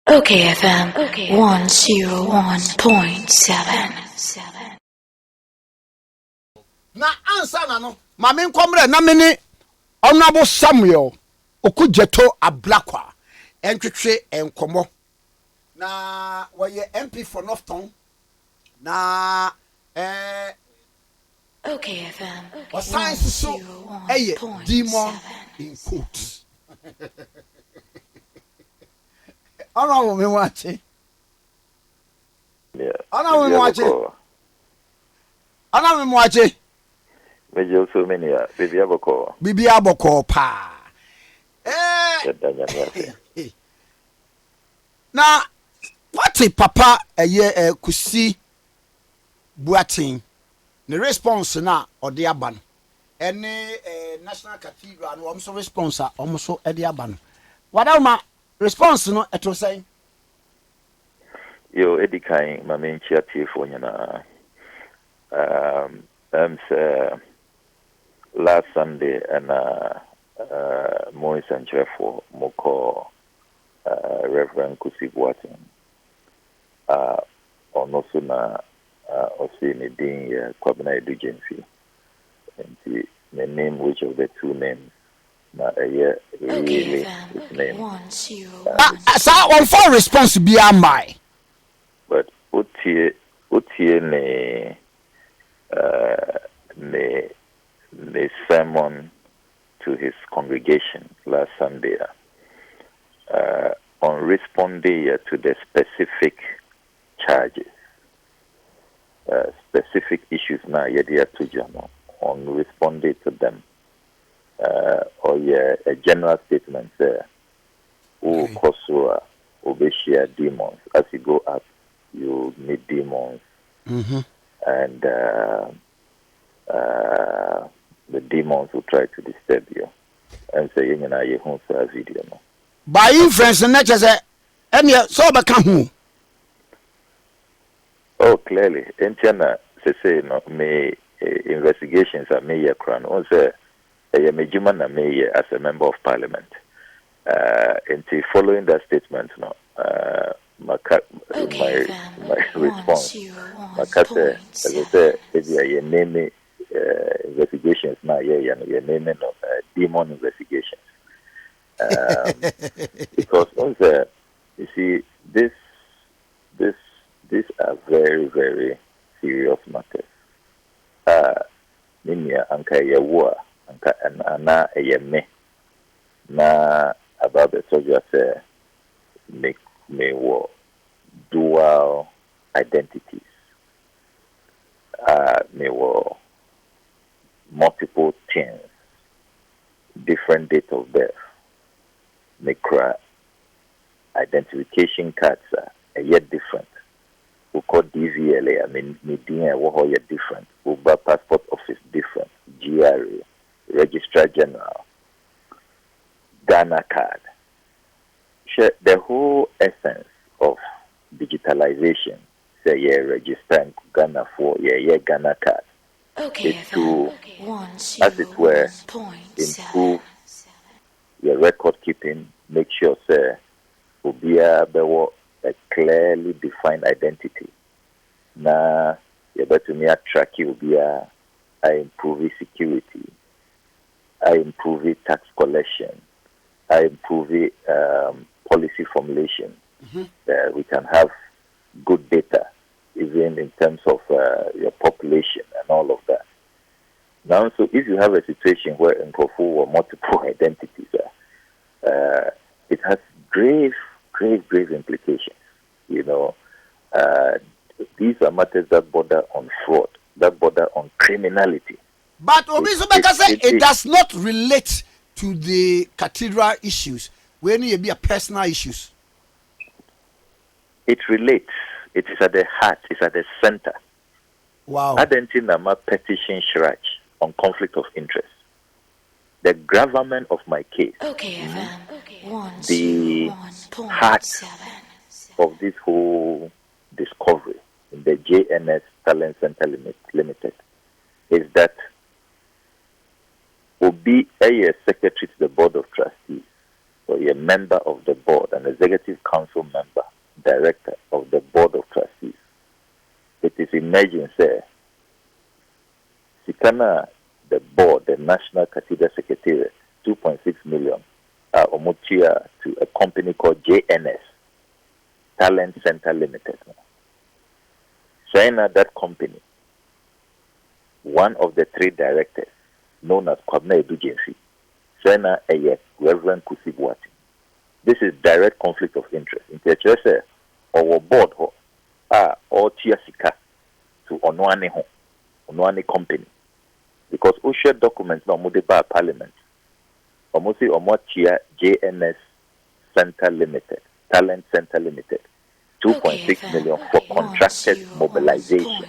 OKFM 101.7. Na answer na no mame nkomre na mene Honorable Samuel Okudzeto Ablakwa entwetwe enkomo na woye MP for Northton na OKFM science so demon in quotes. Honorable me watching. Yeah. Honorable me watching. Honorable me watching. Mejo so many Bibi aboko pa. Na what papa Kusi Boateng the response na ode aba no ene national cathedral no omso response omso ede aba no wadama response no eto say yo edikan mame nchia tiefo nyana last Sunday and Moise and Chefo Moko Reverend Kusi Boateng also na also in the Kwabena Agency and the name which of the two names na really his name sa on for response be am by but utie ne sermon to his congregation last Sunday on responding to the specific charges, specific issues na yedia to jano on responding to them, or a general statement who kosua obeshia demons as you go up you meet demons and the demons will try to disturb you and say you know you won't see a video no by inference na say any so be come who oh clearly entiana say no me investigations are me crown on say mejuma na me as a member of parliament until following that statement no my response makase as I say your name investigations now your name no demon investigations because also you see these are very very serious matters ninia anka yewa anka ana me na about the soldier say make me dual identities me multiple things, different date of birth, mikra identification cards are yet different. We call DVLA, I mean, yet different. Uber passport office different. GRA, Registrar General, Ghana card. The whole essence of digitalization, say, register Ghana for, Ghana card. Is to, as it were, improve your record keeping, make sure, sir, will be a clearly defined identity. Now, you better me track you, be I improve security, I improve tax collection, I improve policy formulation. We can have good data, even in terms of your population and all of that. Now, so if you have a situation where in Kofu or multiple identities, it has grave implications. You know, these are matters that border on fraud, that border on criminality. But it does not relate to the cathedral issues. When you be a personal issues, it relates. It is at the heart. It's at the center. Wow. Adentinama petition Shrach on conflict of interest. The gravamen of my case. The heart of this whole discovery in the JNS Talent Center Limited is that Obi a secretary to the board of trustees, or a member of the board, an executive council member imagine say Sikana, the board, the National Cathedral Secretariat, 2.6 million omotia to a company called JNS, Talent Center Limited. China, that company, one of the 3 directors, known as Kwabena Edujensi, China, Reverend Kusi Boateng. This is direct conflict of interest. In the our board, or Tiasika to Onwane company. Because we share documents now, by Parliament. Almost Omotia JNS Center Limited, Talent Center Limited, 2.6 million for contracted mobilization.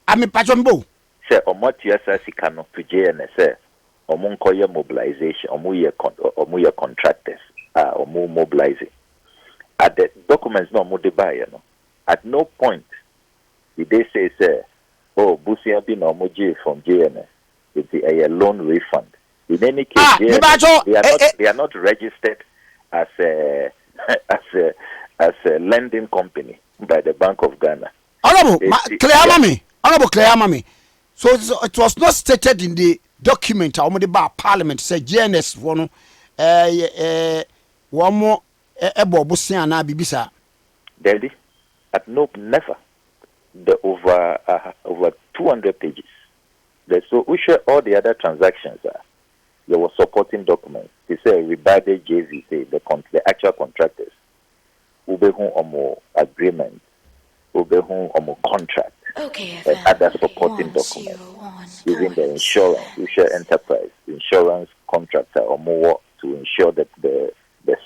I'm a patron. Say Omotia Sikano to JNS, Omunkoya mobilization, Omuya contractors, Omu mobilizing. At the documents no by, at no point did they say, oh, Busia bin Omoji from JNS. It's a loan refund. In any case, they are not registered as a lending company by the Bank of Ghana. Honorable Claire Mami. So it was not stated in the document by Parliament. Say GNS one more Busia na bibisa. Daddy, at no, never. The over 200 pages. So we share all the other transactions. There were supporting documents. They say Rebade JV, say the actual contractors. Ubehun omo agreement, Ubehun omo contract, and other supporting documents. Even the insurance, we share enterprise, insurance contractor or more to ensure that the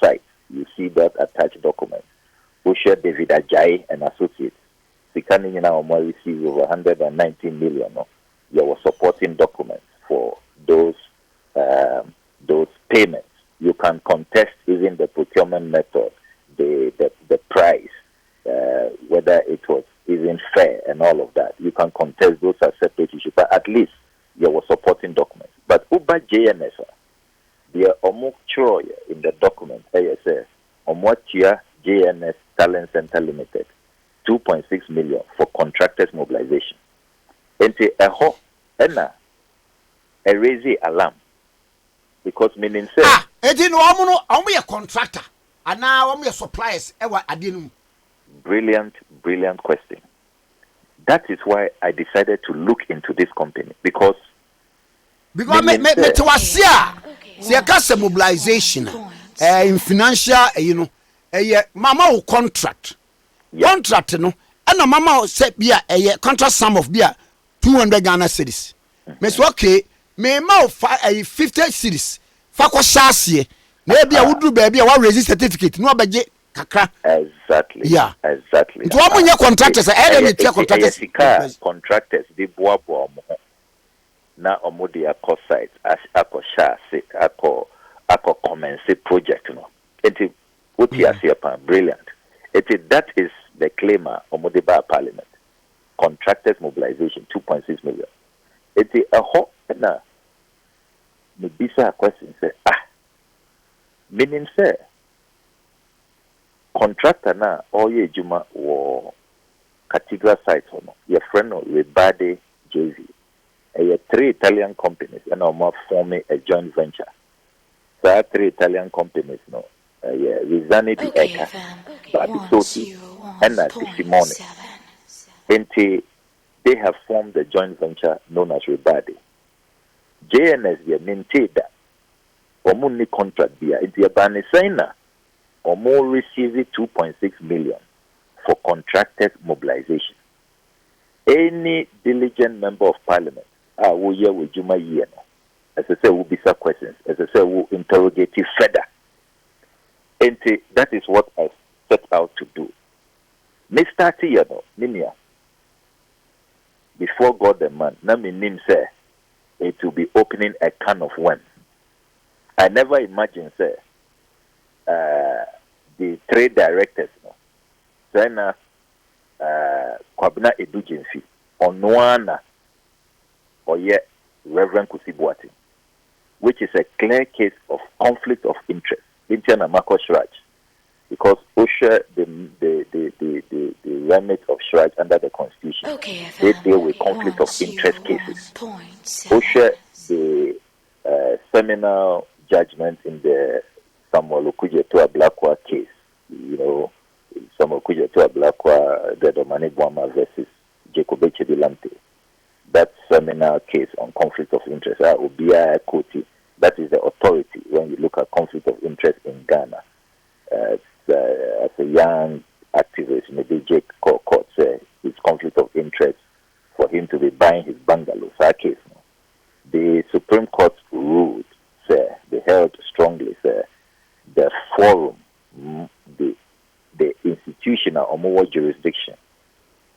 site. You see that attached document. We share David Ajayi and Associates. The Canning now receives over 119 million. There were supporting documents for those payments. You can contest even the procurement method, the price, whether it was even fair and all of that. You can contest those as separate issues, but at least there were supporting documents. But Uba JNS, the Omuk in the document, ASA, Omwachia JNS Talent Center Limited, 2.6 million for contractors mobilization. Ente eho ena raise alarm because meaning say eti no omo ye contractor ana omo ye suppliers ewa adenu. Brilliant question. That is why I decided to look into this company because me tewasia se ka mobilization in financial mama will contract no and mama set be a contract sum of beer 200 Ghana cedis. Miss okay, me ma 50 cedis. Fako shasi. Maybe I would do baby a resist certificate. No beje kakra. Exactly. Yeah. Exactly. To one your contractors, contractors. Contractors, they boa na omodi akọ site as akọ shasi akọ commence project no. Enti uti asiapa brilliant. That is the claimer omodi ba Parliament. Contractors mobilization 2.6 million. It's a hot na the bisa question say meaning say contractor na all ye juma or cathedral site no your friend no Rebade JV. 3 Italian companies and more forming a joint venture. So 3 Italian companies no Resign the Eka, Babisoti, and Simone. They have formed a joint venture known as Rebade. JNS they maintain that Omuni contract there. It's a Banisena or more receiving 2.6 million for contracted mobilization. Any diligent member of Parliament will hear with Juma year. As I say, will be some questions. As I say, will interrogate it further. And that is what I set out to do. Mr. Tiyano, Ninia. Before God the man, Nami Nim say it will be opening a can of worms. I never imagined say the 3 directors, China, Kwabena Edujensi, Onwana, or yet Reverend Kusi Boateng, which is a clear case of conflict of interest, Indian and Marcos Raj, because who share the remit of Shraj under the Constitution. They deal with conflict of interest cases. Who share the seminal judgment in the Samuel Okudzeto Ablakwa case. Samuel Okudzeto Ablakwa, the Dominic Boama versus Jacob Echedilante. That seminal case on conflict of interest, Obia Koti, that is the authority when you look at conflict of interest in Ghana. As a young activist, maybe Jake Court said it's conflict of interest for him to be buying his bungalow. So case, the Supreme Court ruled, they held strongly, the forum, the institutional or more jurisdiction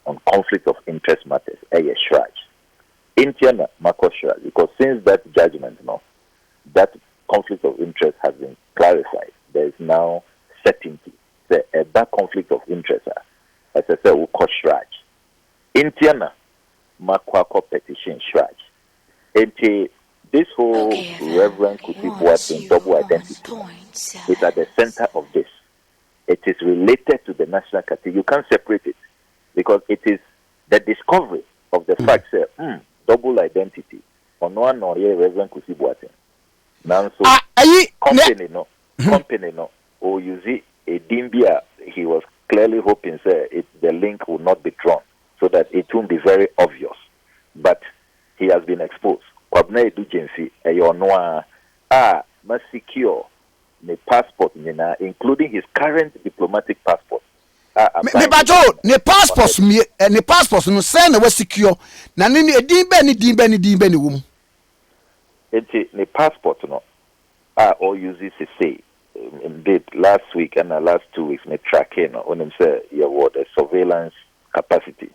on conflict of interest matters, Shraj. Indiana Marcos Shraj, because since that judgment, that conflict of interest has been clarified. There is now certainty. That conflict of interest, as I said, will call Shraj. Indiana Makwako petition Shraj. And this whole Reverend Kusi Boateng double identity is at the center of this. It is related to the national category. You can't separate it because it is the discovery of the fact that double identity on one or Reverend Kusi Boateng. Now, so company or you see a Dimbia, he was clearly hoping the link will not be drawn so that it won't be very obvious. But he has been exposed. Kwabna Edujensi, must secure the passport, including his current diplomatic passport. Ne passport no say na we secure na ne dimbe ni wum. Enti ne passport no or use this say indeed last week and the last 2 weeks me tracking on him say the surveillance capacity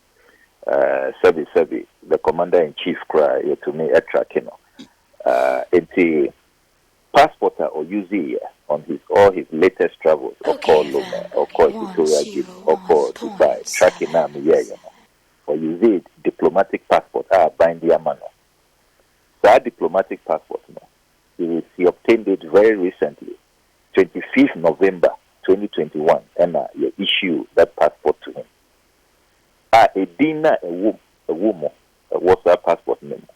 Sebi the commander in chief cry to me a tracking enti passport or use on all his latest travels or call Loma or call Victoria Guinea or call Dubai tracking now or use diplomatic passport bind the amano. So our diplomatic passport he obtained it very recently, 25th November 2021, and you issue that passport to him. A dinner a woman what's that passport name?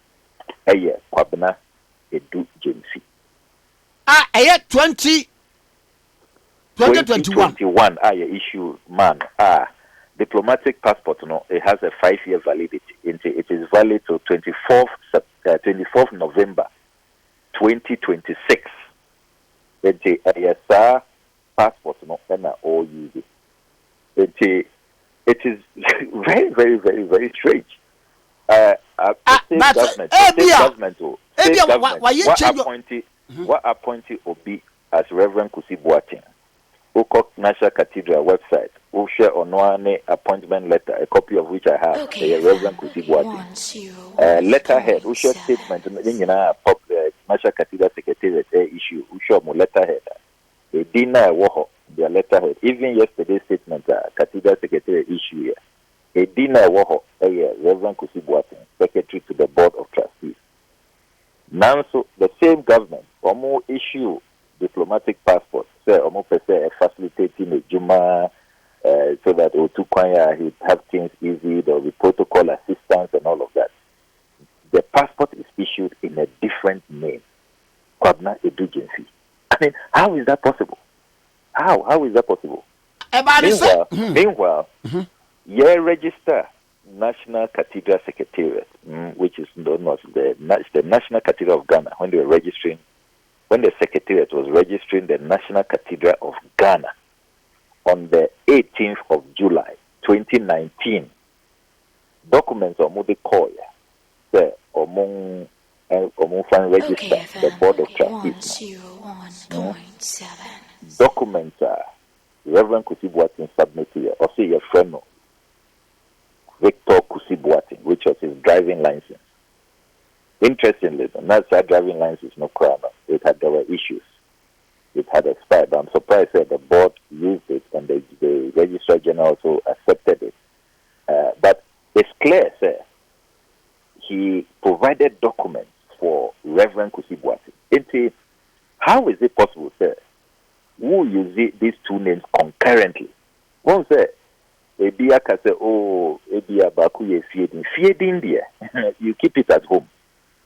Kwabena Edu Jensi. 2021. You issue man. Diplomatic passport it has a 5-year validity. It is valid till 24th November 2026. It's a passport all use it is very, very, very, very strange. What appointed Obi as Reverend Kusi Boateng? Okok National Cathedral website. We'll share on one appointment letter, a copy of which I have. Reverend Kusi Boateng. Letterhead. We'll share statement. National Cathedral Secretariat issue. We'll share more letterhead. A dinner woho their letterhead. Even yesterday's statement, Cathedral Secretariat issue here. A dinner woho Reverend Kusi Boateng, Secretary to the Board of Trustees. Now, so the same government, issue diplomatic passports, facilitating a Juma so that Otukwanya he'd have things easy, there will be protocol assistance and all of that. The passport is issued in a different name, Kwabna Edujensi. I mean, how is that possible? How is that possible? Meanwhile, register National Cathedral Secretariat, which is known as the National Cathedral of Ghana, when the Secretariat was registering the National Cathedral of Ghana on the 18th of July, 2019. Documents are moved call among register the Board of Trustees. Documents are Reverend Kusi Boateng submitted or say your friend Victor Kusi Boateng, which was his driving license. Interestingly, not that driving license no crime. There were issues. It had expired. I'm surprised that the board used it and the Registrar General also accepted it. But it's clear, sir. He provided documents for Reverend Kusi Boateng. How is it possible, sir, who use these two names concurrently. One say, Ebia can say, oh, Ebia Baku ye feeding. Feeding there. You keep it at home.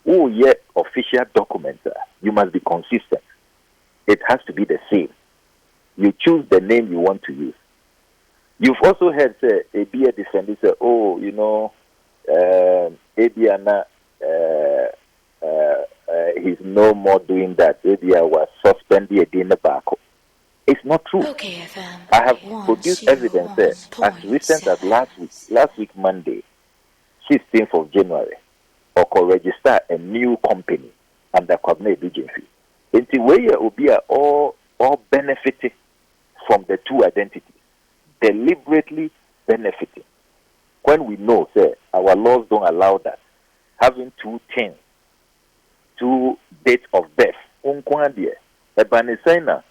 Oh, yeah, official documents. You must be consistent. It has to be the same. You choose the name you want to use. You've also heard, say, Ebia defender say, oh, you know, Ebia na, he's no more doing that. Ebia was suspended in the back. It's not true. OKFM. I have produced evidence there as recent as last week Monday, 16th of January, or could register a new company under Kwabena Agency. Until where will be all benefiting from the two identities, deliberately benefiting. When we know, say, our laws don't allow that, having two things, two dates of birth, unkwandia, ebanisena.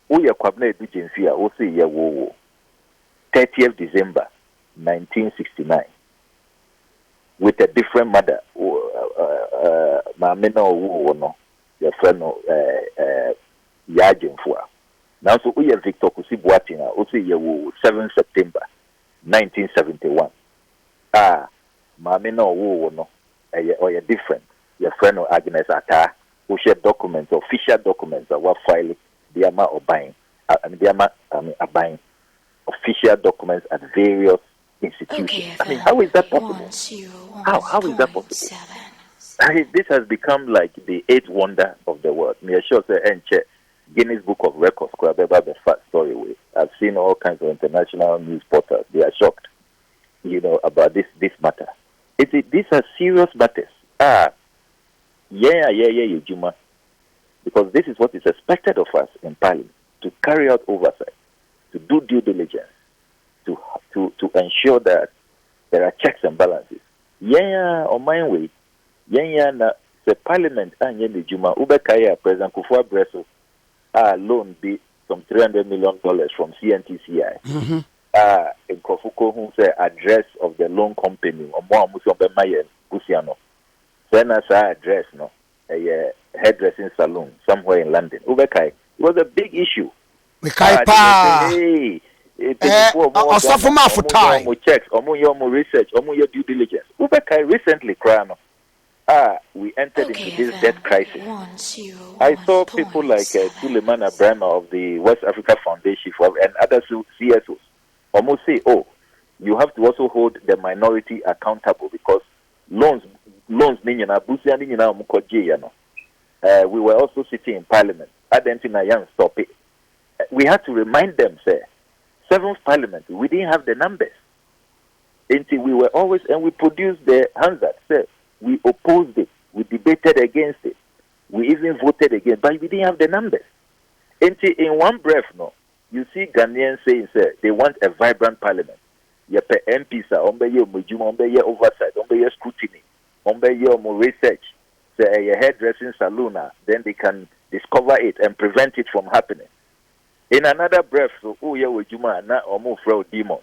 We are Kwabena Agency. We say ye wo 30th December 1969 with a different mother. Mamena wo no your friend Yajinfua. Now so we are Victor Kusi Boateng. We say ye wo 7 September 1971. Mamena wo no or you different. Your friend Agnes Ata. We share documents, official documents that were filed. They are buying official documents at various institutions. I mean, how is that possible? How is that possible? I mean, this has become like the eighth wonder of the world. Me sure say Guinness Book of Records could have the fat story with. I've seen all kinds of international news portals. They are shocked, you know, about this matter. These are serious matters. Juma. Because this is what is expected of us in Parliament, to carry out oversight, to do due diligence, to ensure that there are checks and balances. On my way, na the Parliament and Juma Ubekaya President Kufuor Bresso loan be some $300 million from CNTCI. In Kofuko who say address of the loan company or more Musombe Kusiano. Then as our address no a hairdressing salon somewhere in London. Ubekai. It was a big issue. Hey, checks, research, due diligence. Ubekai recently, we entered into this debt crisis. I saw people like Suleiman Abraham of the West Africa Foundation and other CSOs almost say, oh, you have to also hold the minority accountable because loans we were also sitting in Parliament. Stop it. We had to remind them, say, 7th Parliament, we didn't have the numbers. Until we were always, and we produced the Hansard, say, we opposed it, we debated against it, we even voted against, but we didn't have the numbers. Until in one breath, no, you see Ghanaians saying, say, they want a vibrant Parliament. Yepe MPs are oversight, scrutiny. More research, say a hairdressing salon, then they can discover it and prevent it from happening. In another breath, so na demons.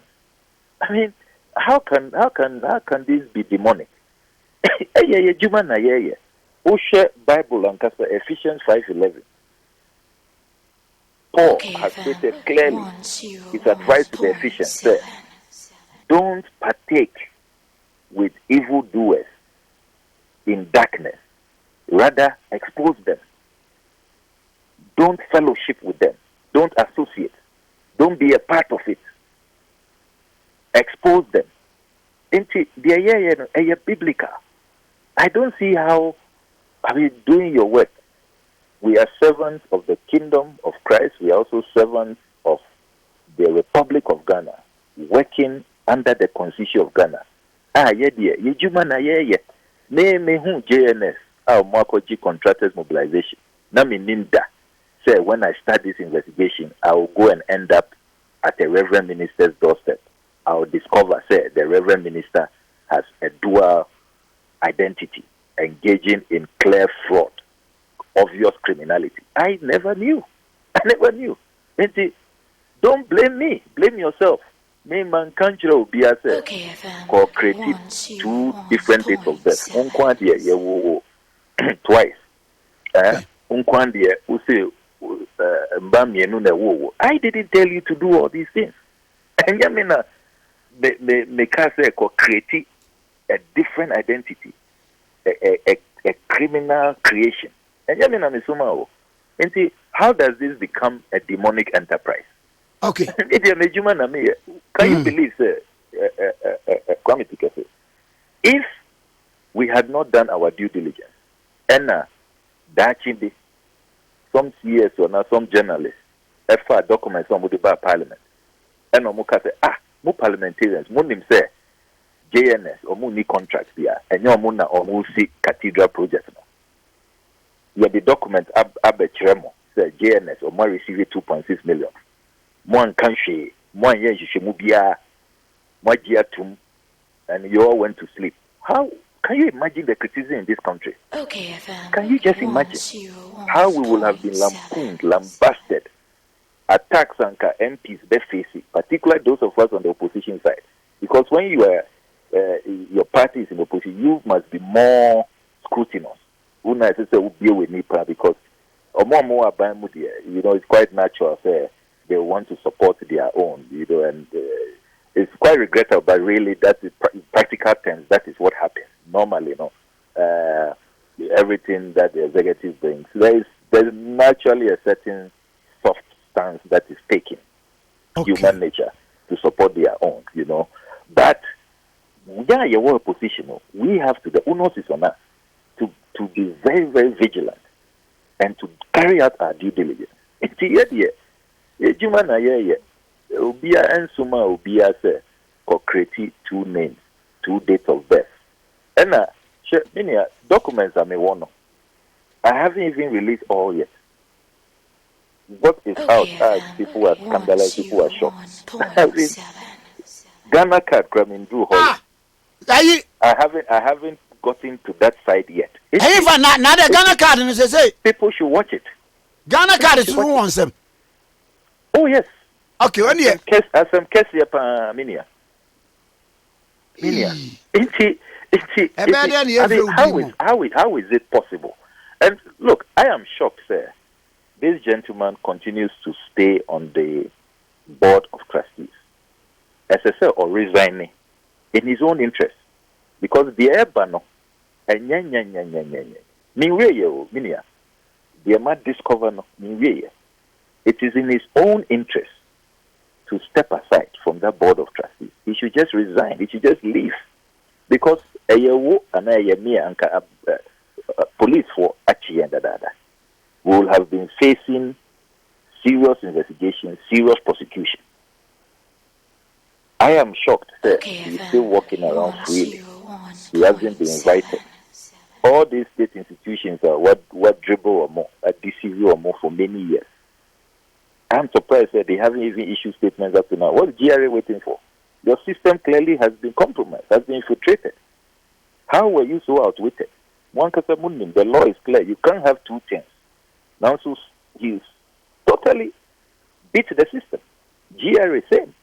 I mean, how can this be demonic? Bible and Ephesians 5:11. Paul has stated clearly his advice to the Ephesians: say, don't partake with evildoers in darkness, rather expose them. Don't fellowship with them. Don't associate. Don't be a part of it. Expose them. Into the biblical. I don't see how doing your work. We are servants of the kingdom of Christ. We are also servants of the Republic of Ghana, working under the Constitution of Ghana. Me who JNS, our Marco-G contractors mobilization. Na me ninda. Say when I start this investigation, I will go and end up at a Reverend Minister's doorstep. I will discover, say, the Reverend Minister has a dual identity, engaging in clear fraud, obvious criminality. I never knew. Don't blame me. Blame yourself. Me man kanjiro be as a creative two different dates of birth. Unkwandia twice. Unkwandia we say I didn't tell you to do all these things. And Yamina, the say create a different identity, a criminal creation. And Yamina Misumao. And see, how does this become a demonic enterprise? Okay. Can you believe, sir? If we had not done our due diligence, and that be some CS or now some journalists, FR documents on the parliament, and Omuka say, mo parliamentarians, mo nim say JNS or mo ni contracts here, and your muna or mo see cathedral project now. Yeah, the document abechiremo say JNS or mo receive 2.6 million. Mo country, mo yen mubia, mo jiatum, and you all went to sleep. How can you imagine the criticism in this country? OKFM. Can you just imagine how we will have been lampooned, lambasted, attacks and MPs be facing, particularly those of us on the opposition side? Because when you are your party is in opposition, you must be more scrutinous. Una is will be with me because it's quite natural. They want to support their own, and it's quite regrettable, but really, that is practical terms. That is what happens normally. Everything that the executive brings, there's naturally a certain soft stance that is taken, human nature, to support their own. But yeah, your position. We have to. The onus is on us to be very, very vigilant and to carry out our due diligence. Obia and Suma Obia say create 2 names, 2 dates of birth. And many documents I may want. I haven't even released all yet. What is out as people are scandalized, people are shocked. Ghana card coming through. I haven't gotten to that side yet. Now the Ghana card and say people should watch it. Ghana card is who wants them. Oh yes. Okay, when you as some case minia. How is it possible? And look, I am shocked, sir. This gentleman continues to stay on the board of trustees, SSL or resigning in his own interest, because the Ebano and minia, the might discover no minwe. It is in his own interest to step aside from that board of trustees. He should just resign. He should just leave. Because police for Achi and Dada will have been facing serious investigation, serious prosecution. I am shocked that he's still walking around freely. He hasn't been invited. All these state institutions are what dribble or more, deceive you or more for many years. I'm surprised that they haven't even issued statements up to now. What's GRA waiting for? Your system clearly has been compromised, has been infiltrated. How were you so outwitted? The law is clear. You can't have 2 things. Now, so he's totally beat the system. GRA, same.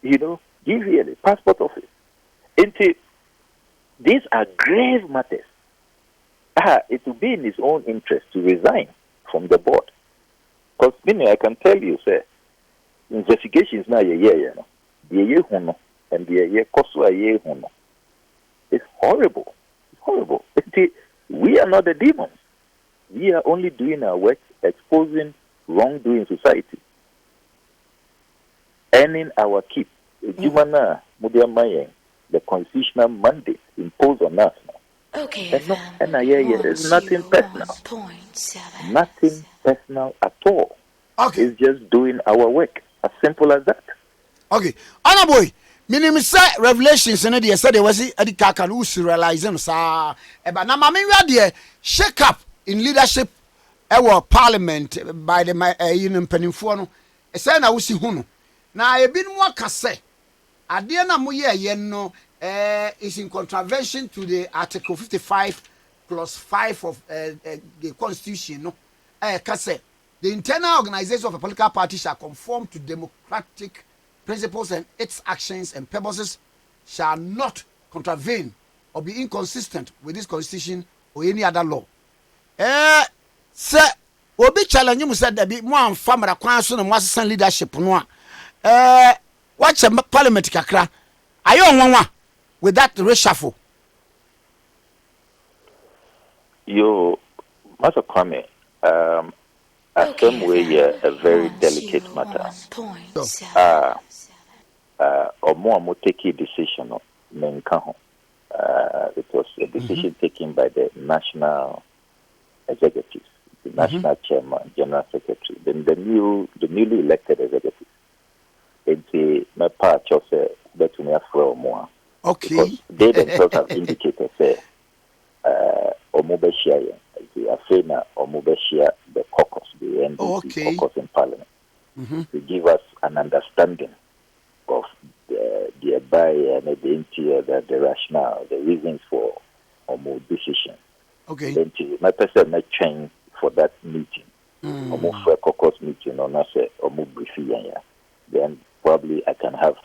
DVLA, passport office. These are grave matters. It will be in his own interest to resign from the board. Because I can tell you, sir, investigations now and it's horrible. It's horrible. We are not the demons. We are only doing our work, exposing wrongdoing in society, earning our keep. The constitutional mandate imposed on us now. It's nothing personal. Nothing personal at all. Okay. It's just doing our work. As simple as that. Okay. Anna boy, minimum say revelations and the said there was a can who serializing sa but now mami we shake up in leadership our parliament by the penifo no e say na wo si hu no na e binu aka say ade na mo ye no is in contravention to the article 55 plus 5 of the constitution no say the internal organization of a political party shall conform to democratic principles and its actions and purposes shall not contravene or be inconsistent with this constitution or any other law. Sir, obi challenge mu said that be mo amfa mara kwan so na mo assistant leadership no watch a parliament kakra ayo nwanwa with that reshuffle. You Master Kwame, assembly a very delicate matter. Or more take a decision of Menkaho. It was a decision taken by the national executive, the national chairman, general secretary, then the newly elected executive. It's my part of that me afro more. Okay. Because they themselves have indicated say Omubeshia, the Afena Omubeshia, the caucus, the NDC caucus in Parliament, to give us an understanding of the by and the interior, the rationale, the reasons for Omu decision. Okay. Then my person may change for that meeting. Omu for a caucus meeting or not say Omu briefing. Then probably I can have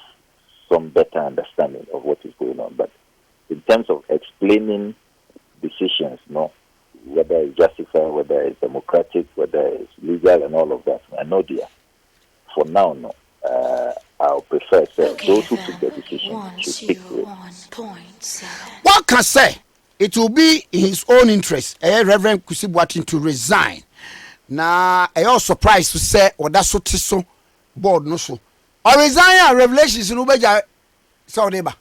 some better understanding of what is going on. But in terms of explaining decisions, whether it's justified, whether it's democratic, whether it's legal and all of that, I know dear. For now, no. I'll prefer those who took the decision should stick to it. One can say it will be in his own interest, Reverend Kusi Boateng to resign. Now, I also surprised to say, or that's so board no so. Or resign revelations in Ubeja Saudeba.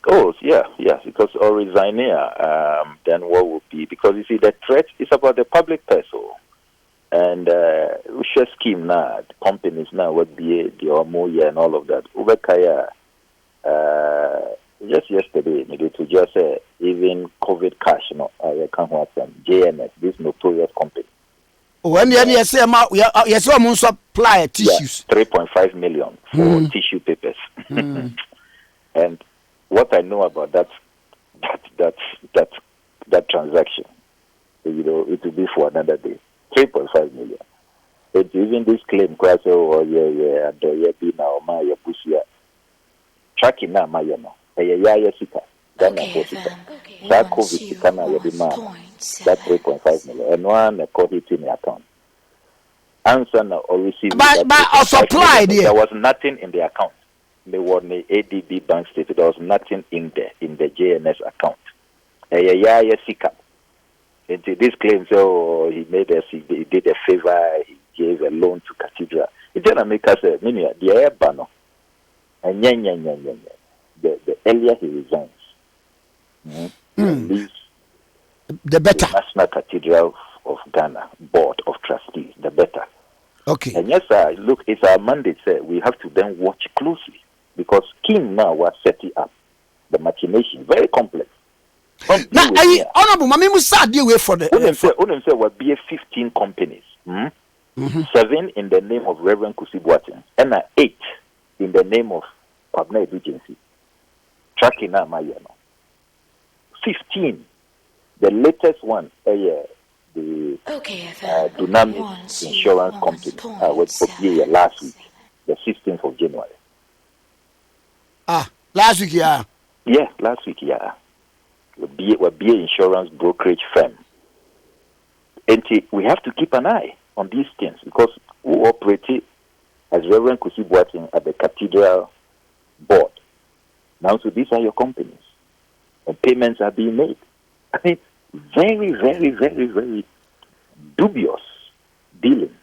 Oh, yes, because or resign here, then what would be? Because you see, the threat is about the public person. And we share scheme now, companies now would be the Omoya and all of that. Ubekaya, just yesterday, to just say even COVID cash, I can't watch them. JNS, this notorious company. When you say, yes, we supply tissues. 3.5 million for tissue papers. And what I know about that transaction, it will be for another day. 3.5 million. It's even this claim, be now, my Pusia. Tracking now, my Sika. Then I put it. That COVID, that 3.5 million. And one according to my account. Answer now or receive. But supply, there was nothing in the account. There was the ADB bank statement. There was nothing in the JNS account. Sika. Into this claim, so he did a favor, he gave a loan to Cathedral. It didn't make us a minute, the air banner. And the earlier he resigns, the better. The National Cathedral of Ghana Board of Trustees, the better. Okay. And yes, sir, look, it's our mandate, sir. We have to then watch closely because King now was setting up the machination, very complex. Now, honorable, Mami Musa deal with for the. Say what be 15 companies. 7 in the name of Reverend Kusi Boateng, and 8 in the name of Kwabena Agency. Tracking now, my 15. The latest one, the Dunamis Insurance Company, was for last week, the 16th of January. Last week, yeah. Yeah, last week, yeah. Will be an insurance brokerage firm. And we have to keep an eye on these things because we operate as Reverend Kusi Boateng at the Cathedral Board. Now, so these are your companies. And payments are being made. I mean, very, very, very, very dubious dealings.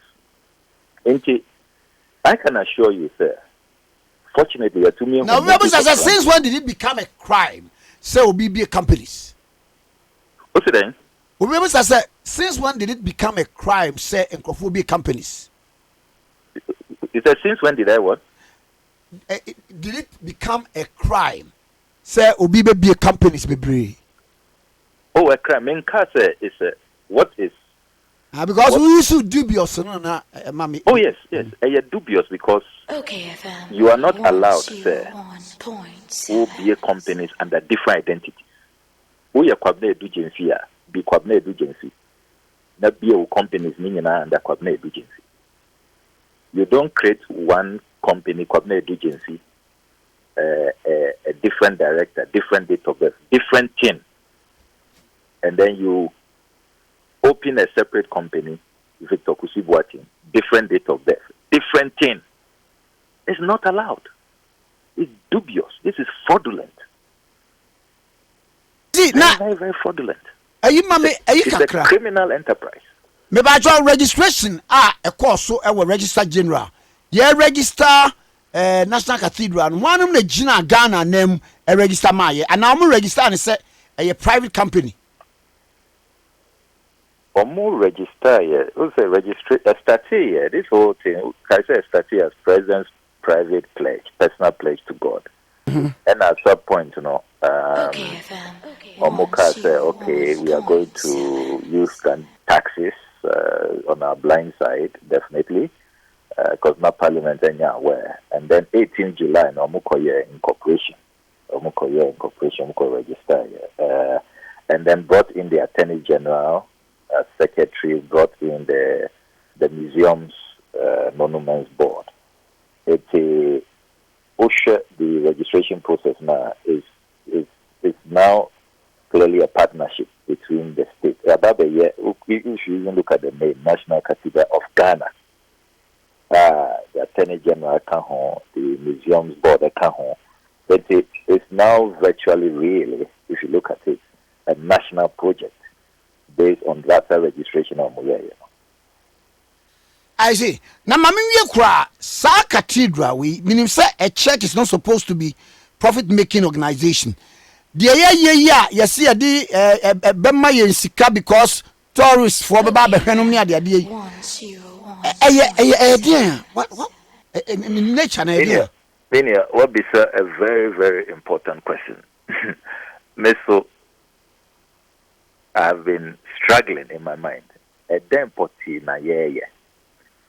And I can assure you, sir, fortunately, to me... Now, since when did it become a crime? Say OBB companies. What's it then? Remember, say since when did it become a crime? Say Nkrofo companies. You said since when did I what? Did it become a crime? Say OBB companies be. Oh, a crime. In case is what is? Because we used to dubious, no, mommy. Oh yes. Dubious because you are not allowed, sir, to be companies under different identities. We are Kwabena Agency, be Kwabena Agency. Not be a companies meaning under Kwabena Agency. You don't create one company, Kwabena Agency, a different director, different date of birth, different team, and then you open a separate company, Victor Kusi Boateng, different date of death, different thing. It's not allowed. It's dubious. This is fraudulent. See, very, very fraudulent. It's a criminal enterprise. Me ba registration a course so e register general. Ye register National Cathedral. One na gina Ghana name e register maye. And now register and say a private company. Or more register here. Also register start here. This whole thing I say start here as president's private pledge, personal pledge to God. And at some point, okayfm. Omuka say, okay, we are going to use taxes on our blind side, definitely, because not parliament anywhere. And then 18 July, Omukoye incorporation, Omuko register. And then brought in the Attorney General, Secretary, brought in the Museums Monuments Board. It's OSHA, the registration process now is now clearly a partnership between the state. About a year, if you even look at the name, National Cathedral of Ghana, the Attorney General Kaho, the Museums Board Kaho, but it's now virtually really, if you look at it, a national project based on that registration of Muyeya. I see. Now, Mammy, we cry, Sa Cathedral, meaning, say, a church is not supposed to be profit-making organization. You see, a Bema in Sika because tourists for the Baba Phenomena, the idea. What? In nature, idea. Linia, what is a very, very important question. Meso, I've been struggling in my mind. A damn potty na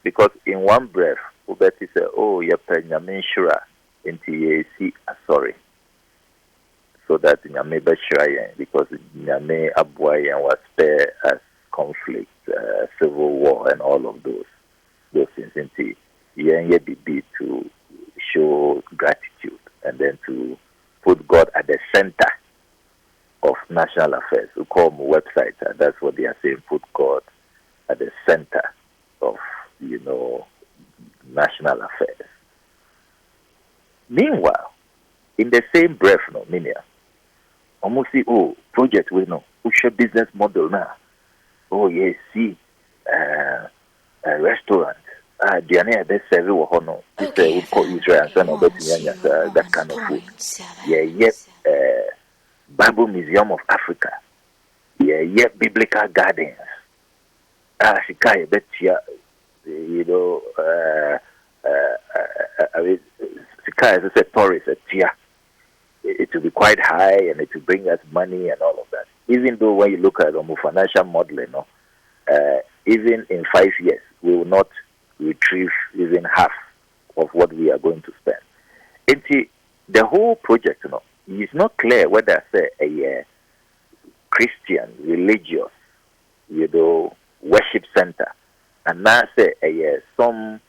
because in one breath, Ubeti said, oh, you're paying your insurance into YC, sorry. So that Nyame Beshrayen, because Nyame Abwayan was spare as conflict, civil war, and all of those things. Into YNYBB to show gratitude and then to put God at the center of national affairs. We call them websites, and that's what they are saying, put God at the center of national affairs. Meanwhile, in the same breath, almost see, project we know, what's your business model now? Oh yes, see, a restaurant. Diane, best serve you hono. We call Israel and son of that kind of food. Bible Museum of Africa. Biblical gardens. Shikai betia. Sika as a tourist, it will be quite high and it will bring us money and all of that. Even though when you look at the financial modeling, even in 5 years, we will not retrieve even half of what we are going to spend. The whole project, it's not clear whether say a Christian, religious, worship center, and now say some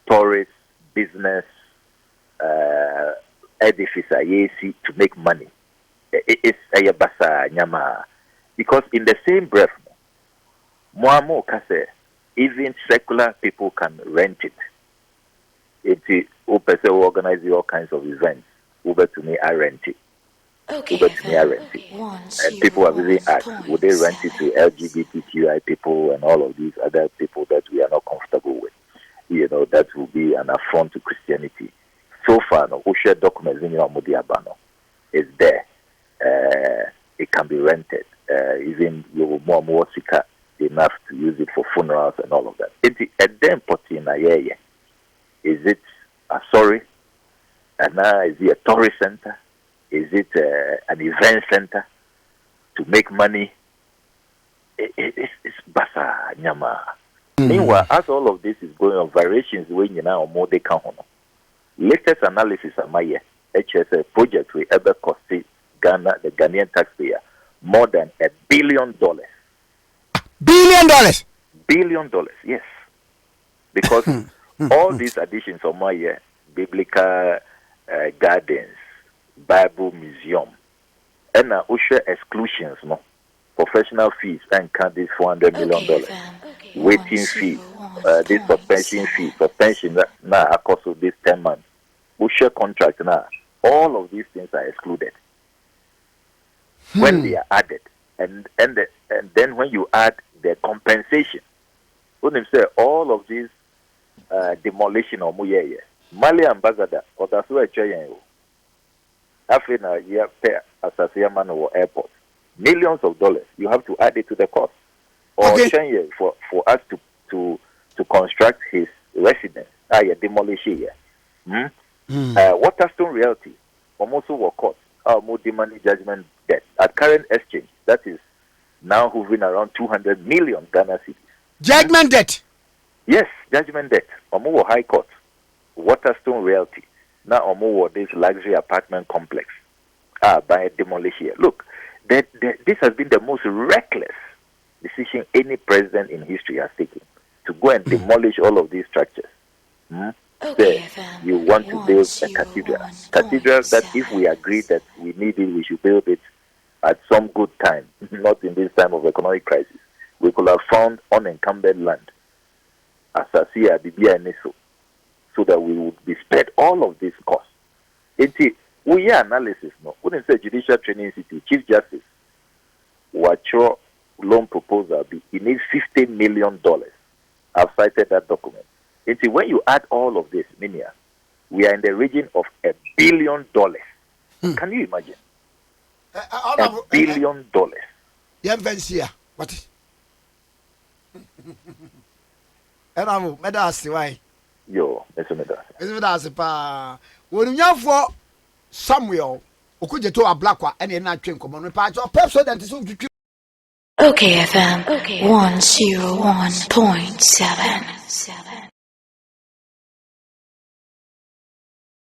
tourist business edifice to make money. It's a basa nyama because in the same breath, Moamo kase even secular people can rent it. It's organize all kinds of events. Uber to me, I rent it. Uber to me, I rent it. And people have even asked, would they rent it to LGBTQI people and all of these other people that we are not comfortable with? That will be an affront to Christianity. So far, no, share documents in your Modiabano is there. It can be rented. Even you more sika enough to use it for funerals and all of that. It's a damn potty in a year. Is it sorry? And now is it a tourist center? Is it an event center to make money? It's basa nyama. Meanwhile, as all of this is going on, variations when you now more they can honor. Latest analysis of my HSA project will ever cost Ghana, the Ghanaian taxpayer, more than $1 billion. $1 billion? $1 billion, yes. Because all these additions of my biblical gardens, Bible museum, and usher exclusions, no. professional fees and count this $400 million. Waiting fee, this suspension now a cost of this 10 months. Bushel contract now. All of these things are excluded when they are added, and then when you add the compensation, when they say all of these demolition or Mali ambassador or that's where after a year pay Asasiaman or airport, millions of dollars you have to add it to the cost, or for us to construct his residence. Demolish here. Waterstone Realty almost over court. More demanding judgment debt at current exchange. That is now hovering around 200 million Ghana cedis. Judgment debt. Yes, judgment debt. Omo High Court, Waterstone Realty. Now Omo this luxury apartment complex. By demolition. Look, this has been the most reckless decision any president in history has taken, to go and demolish all of these structures. You want to build a cathedral that if we agree that we need it, we should build it at some good time, not in this time of economic crisis. We could have found unencumbered land, Asasia, Bibia, and Neso, so that we would be spared all of these costs. We are analysis, no. When say Judicial Training Institute, Chief Justice, what your loan proposal be? He needs $50 million. I've cited that document. When you add all of this, Minia, we are in the region of $1 billion. Can you imagine? $1 billion. What? And I'm medasi why? Yo, it's a medasi pa. When you have for Samuel, Okudzeto Ablakwa, and you're not drinking common parts or perhaps that is OKFM 101.7.